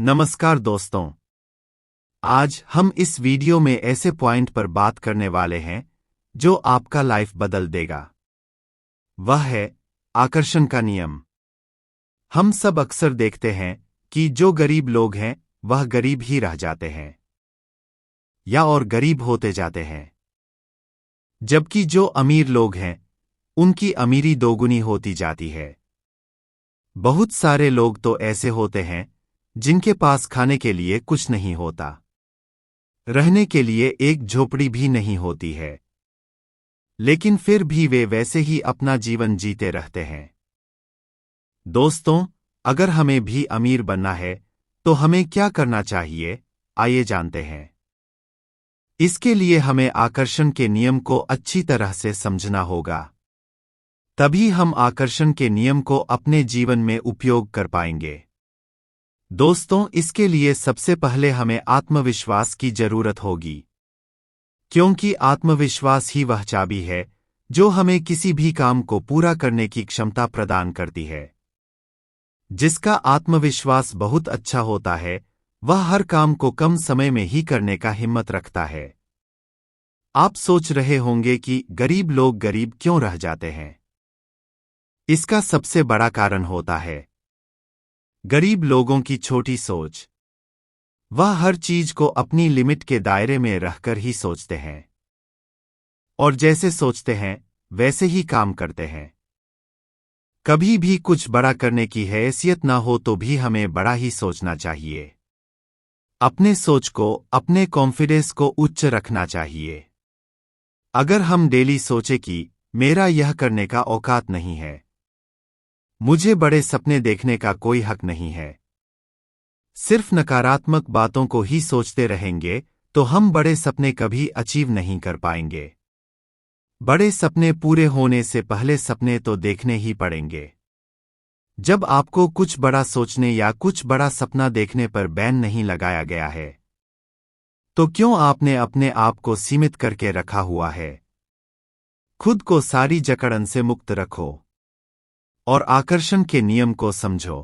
नमस्कार दोस्तों। आज हम इस वीडियो में ऐसे पॉइंट पर बात करने वाले हैं जो आपका लाइफ बदल देगा। वह है आकर्षण का नियम। हम सब अक्सर देखते हैं कि जो गरीब लोग हैं वह गरीब ही रह जाते हैं या और गरीब होते जाते हैं, जबकि जो अमीर लोग हैं उनकी अमीरी दोगुनी होती जाती है। बहुत सारे लोग तो ऐसे होते हैं जिनके पास खाने के लिए कुछ नहीं होता, रहने के लिए एक झोपड़ी भी नहीं होती है, लेकिन फिर भी वे वैसे ही अपना जीवन जीते रहते हैं। दोस्तों, अगर हमें भी अमीर बनना है तो हमें क्या करना चाहिए, आइए जानते हैं। इसके लिए हमें आकर्षण के नियम को अच्छी तरह से समझना होगा, तभी हम आकर्षण के नियम को अपने जीवन में उपयोग कर पाएंगे। दोस्तों, इसके लिए सबसे पहले हमें आत्मविश्वास की जरूरत होगी, क्योंकि आत्मविश्वास ही वह चाबी है जो हमें किसी भी काम को पूरा करने की क्षमता प्रदान करती है। जिसका आत्मविश्वास बहुत अच्छा होता है वह हर काम को कम समय में ही करने का हिम्मत रखता है। आप सोच रहे होंगे कि गरीब लोग गरीब क्यों रह जाते हैं। इसका सबसे बड़ा कारण होता है गरीब लोगों की छोटी सोच। वह हर चीज को अपनी लिमिट के दायरे में रहकर ही सोचते हैं और जैसे सोचते हैं वैसे ही काम करते हैं। कभी भी कुछ बड़ा करने की हैसियत ना हो तो भी हमें बड़ा ही सोचना चाहिए। अपने सोच को, अपने कॉन्फिडेंस को उच्च रखना चाहिए। अगर हम डेली सोचे कि मेरा यह करने का औकात नहीं है, मुझे बड़े सपने देखने का कोई हक नहीं है, सिर्फ नकारात्मक बातों को ही सोचते रहेंगे तो हम बड़े सपने कभी अचीव नहीं कर पाएंगे। बड़े सपने पूरे होने से पहले सपने तो देखने ही पड़ेंगे। जब आपको कुछ बड़ा सोचने या कुछ बड़ा सपना देखने पर बैन नहीं लगाया गया है, तो क्यों आपने अपने आप को सीमित करके रखा हुआ है। खुद को सारी जकड़न से मुक्त रखो और आकर्षण के नियम को समझो।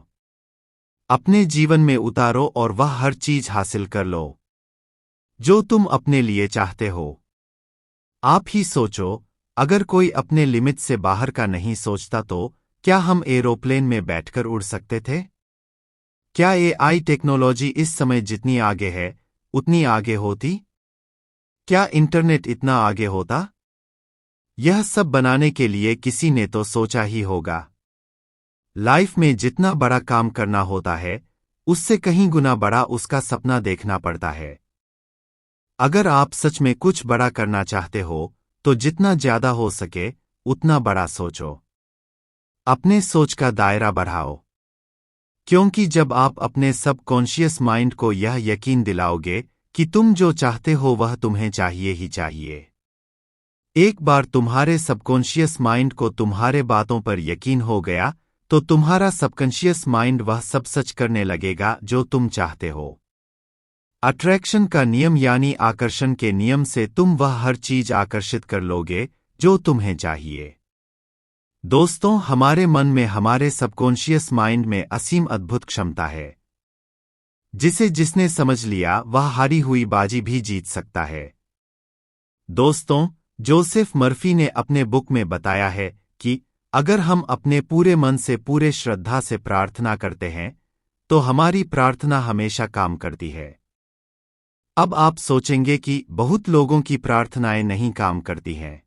अपने जीवन में उतारो और वह हर चीज हासिल कर लो जो तुम अपने लिए चाहते हो। आप ही सोचो, अगर कोई अपने लिमिट से बाहर का नहीं सोचता तो क्या हम एरोप्लेन में बैठकर उड़ सकते थे? क्या एआई टेक्नोलॉजी इस समय जितनी आगे है उतनी आगे होती? क्या इंटरनेट इतना आगे होता? यह सब बनाने के लिए किसी ने तो सोचा ही होगा। लाइफ में जितना बड़ा काम करना होता है उससे कहीं गुना बड़ा उसका सपना देखना पड़ता है। अगर आप सच में कुछ बड़ा करना चाहते हो तो जितना ज्यादा हो सके उतना बड़ा सोचो। अपने सोच का दायरा बढ़ाओ, क्योंकि जब आप अपने सबकॉन्शियस माइंड को यह यकीन दिलाओगे कि तुम जो चाहते हो वह तुम्हें चाहिए ही चाहिए, एक बार तुम्हारे सबकॉन्शियस माइंड को तुम्हारे बातों पर यकीन हो गया तो तुम्हारा सबकॉन्शियस माइंड वह सब सच करने लगेगा जो तुम चाहते हो। अट्रैक्शन का नियम यानी आकर्षण के नियम से तुम वह हर चीज आकर्षित कर लोगे जो तुम्हें चाहिए। दोस्तों, हमारे मन में, हमारे सबकॉन्शियस माइंड में असीम अद्भुत क्षमता है, जिसे जिसने समझ लिया वह हारी हुई बाजी भी जीत सकता है। दोस्तों, जोसेफ मर्फी ने अपने बुक में बताया है कि अगर हम अपने पूरे मन से, पूरे श्रद्धा से प्रार्थना करते हैं तो हमारी प्रार्थना हमेशा काम करती है। अब आप सोचेंगे कि बहुत लोगों की प्रार्थनाएं नहीं काम करती हैं,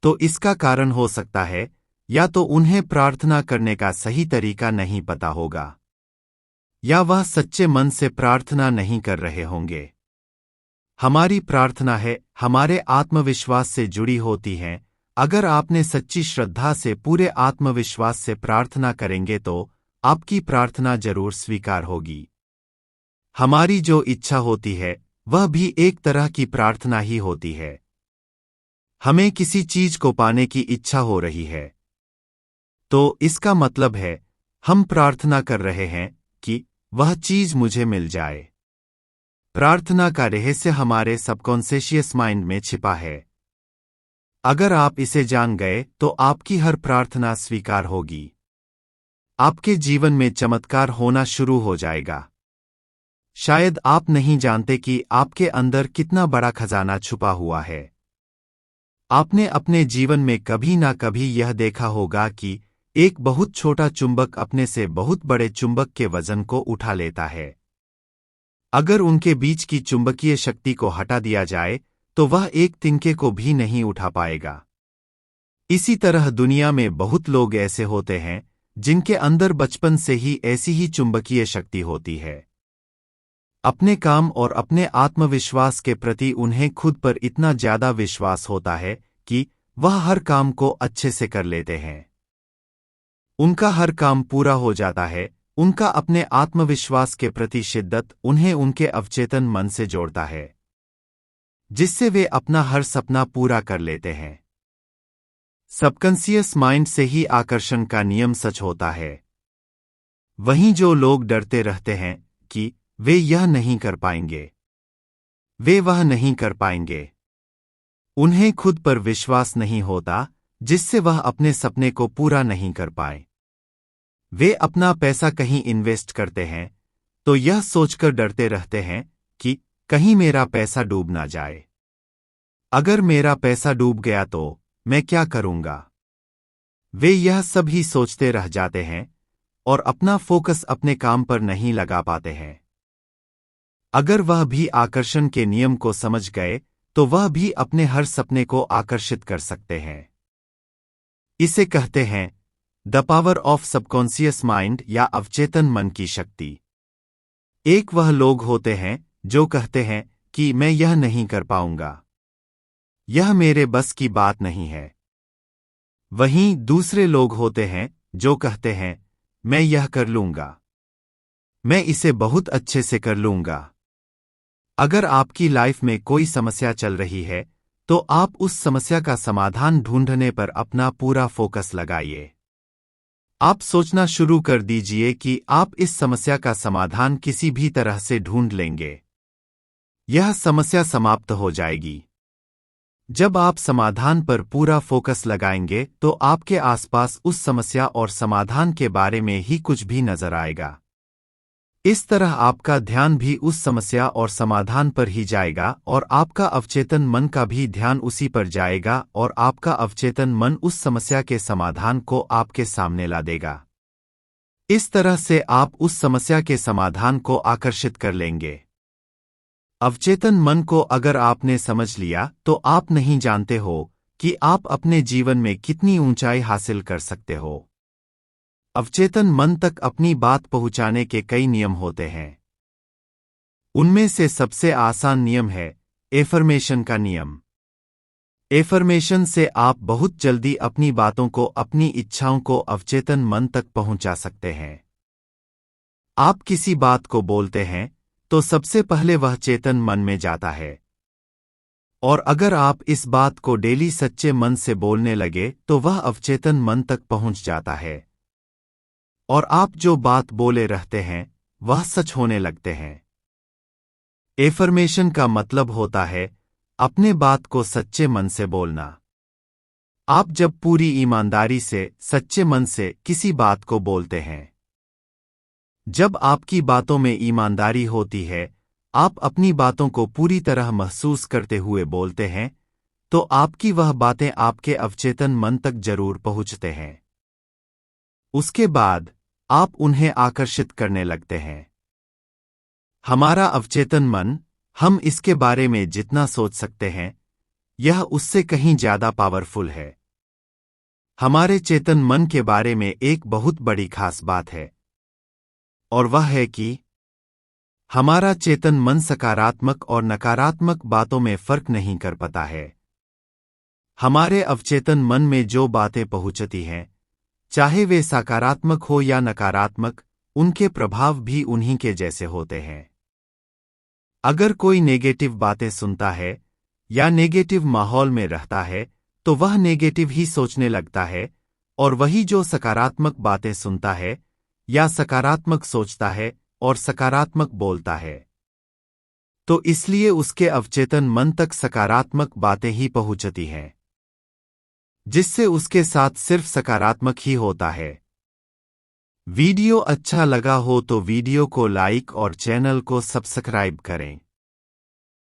तो इसका कारण हो सकता है या तो उन्हें प्रार्थना करने का सही तरीका नहीं पता होगा या वह सच्चे मन से प्रार्थना नहीं कर रहे होंगे। हमारी प्रार्थना है हमारे आत्मविश्वास से जुड़ी होती हैं। अगर आपने सच्ची श्रद्धा से, पूरे आत्मविश्वास से प्रार्थना करेंगे तो आपकी प्रार्थना जरूर स्वीकार होगी। हमारी जो इच्छा होती है वह भी एक तरह की प्रार्थना ही होती है। हमें किसी चीज को पाने की इच्छा हो रही है तो इसका मतलब है हम प्रार्थना कर रहे हैं कि वह चीज मुझे मिल जाए। प्रार्थना का रहस्य हमारे सबकॉन्शियस माइंड में छिपा है। अगर आप इसे जान गए तो आपकी हर प्रार्थना स्वीकार होगी। आपके जीवन में चमत्कार होना शुरू हो जाएगा। शायद आप नहीं जानते कि आपके अंदर कितना बड़ा खजाना छुपा हुआ है। आपने अपने जीवन में कभी ना कभी यह देखा होगा कि एक बहुत छोटा चुंबक अपने से बहुत बड़े चुंबक के वजन को उठा लेता है। अगर उनके बीच की चुंबकीय शक्ति को हटा दिया जाए तो वह एक तिनके को भी नहीं उठा पाएगा। इसी तरह दुनिया में बहुत लोग ऐसे होते हैं जिनके अंदर बचपन से ही ऐसी ही चुंबकीय शक्ति होती है। अपने काम और अपने आत्मविश्वास के प्रति उन्हें खुद पर इतना ज्यादा विश्वास होता है कि वह हर काम को अच्छे से कर लेते हैं। उनका हर काम पूरा हो जाता है। उनका अपने आत्मविश्वास के प्रति शिद्दत उन्हें उनके अवचेतन मन से जोड़ता है, जिससे वे अपना हर सपना पूरा कर लेते हैं। सबकॉन्शियस माइंड से ही आकर्षण का नियम सच होता है। वहीं जो लोग डरते रहते हैं कि वे यह नहीं कर पाएंगे, वे वह नहीं कर पाएंगे, उन्हें खुद पर विश्वास नहीं होता, जिससे वह अपने सपने को पूरा नहीं कर पाए। वे अपना पैसा कहीं इन्वेस्ट करते हैं तो यह सोचकर डरते रहते हैं कि कहीं मेरा पैसा डूब ना जाए। अगर मेरा पैसा डूब गया तो मैं क्या करूंगा? वे यह सब ही सोचते रह जाते हैं और अपना फोकस अपने काम पर नहीं लगा पाते हैं। अगर वह भी आकर्षण के नियम को समझ गए तो वह भी अपने हर सपने को आकर्षित कर सकते हैं। इसे कहते हैं the power of subconscious mind या अवचेतन मन की शक्ति। एक वह लोग होते हैं जो कहते हैं कि मैं यह नहीं कर पाऊंगा, यह मेरे बस की बात नहीं है। वहीं दूसरे लोग होते हैं जो कहते हैं मैं यह कर लूंगा, मैं इसे बहुत अच्छे से कर लूंगा। अगर आपकी लाइफ में कोई समस्या चल रही है तो आप उस समस्या का समाधान ढूंढने पर अपना पूरा फोकस लगाइए। आप सोचना शुरू कर दीजिए कि आप इस समस्या का समाधान किसी भी तरह से ढूंढ लेंगे। यह समस्या समाप्त हो जाएगी। जब आप समाधान पर पूरा फोकस लगाएंगे तो आपके आसपास उस समस्या और समाधान के बारे में ही कुछ भी नजर आएगा। इस तरह आपका ध्यान भी उस समस्या और समाधान पर ही जाएगा और आपका अवचेतन मन का भी ध्यान उसी पर जाएगा और आपका अवचेतन मन उस समस्या के समाधान को आपके सामने ला देगा। इस तरह से आप उस समस्या के समाधान को आकर्षित कर लेंगे। अवचेतन मन को अगर आपने समझ लिया तो आप नहीं जानते हो कि आप अपने जीवन में कितनी ऊंचाई हासिल कर सकते हो। अवचेतन मन तक अपनी बात पहुंचाने के कई नियम होते हैं। उनमें से सबसे आसान नियम है एफर्मेशन का नियम। एफर्मेशन से आप बहुत जल्दी अपनी बातों को, अपनी इच्छाओं को अवचेतन मन तक पहुंचा सकते हैं। आप किसी बात को बोलते हैं तो सबसे पहले वह चेतन मन में जाता है, और अगर आप इस बात को डेली सच्चे मन से बोलने लगे तो वह अवचेतन मन तक पहुंच जाता है, और आप जो बात बोले रहते हैं वह सच होने लगते हैं। एफर्मेशन का मतलब होता है अपने बात को सच्चे मन से बोलना। आप जब पूरी ईमानदारी से, सच्चे मन से किसी बात को बोलते हैं, जब आपकी बातों में ईमानदारी होती है, आप अपनी बातों को पूरी तरह महसूस करते हुए बोलते हैं, तो आपकी वह बातें आपके अवचेतन मन तक जरूर पहुंचते हैं। उसके बाद आप उन्हें आकर्षित करने लगते हैं। हमारा अवचेतन मन, हम इसके बारे में जितना सोच सकते हैं यह उससे कहीं ज्यादा पावरफुल है। हमारे चेतन मन के बारे में एक बहुत बड़ी खास बात है, और वह है कि हमारा चेतन मन सकारात्मक और नकारात्मक बातों में फर्क नहीं कर पाता है। हमारे अवचेतन मन में जो बातें पहुंचती हैं, चाहे वे सकारात्मक हो या नकारात्मक, उनके प्रभाव भी उन्हीं के जैसे होते हैं। अगर कोई नेगेटिव बातें सुनता है या नेगेटिव माहौल में रहता है तो वह नेगेटिव ही सोचने लगता है, और वही जो सकारात्मक बातें सुनता है या सकारात्मक सोचता है और सकारात्मक बोलता है, तो इसलिए उसके अवचेतन मन तक सकारात्मक बातें ही पहुंचती हैं, जिससे उसके साथ सिर्फ सकारात्मक ही होता है। वीडियो अच्छा लगा हो तो वीडियो को लाइक और चैनल को सब्सक्राइब करें।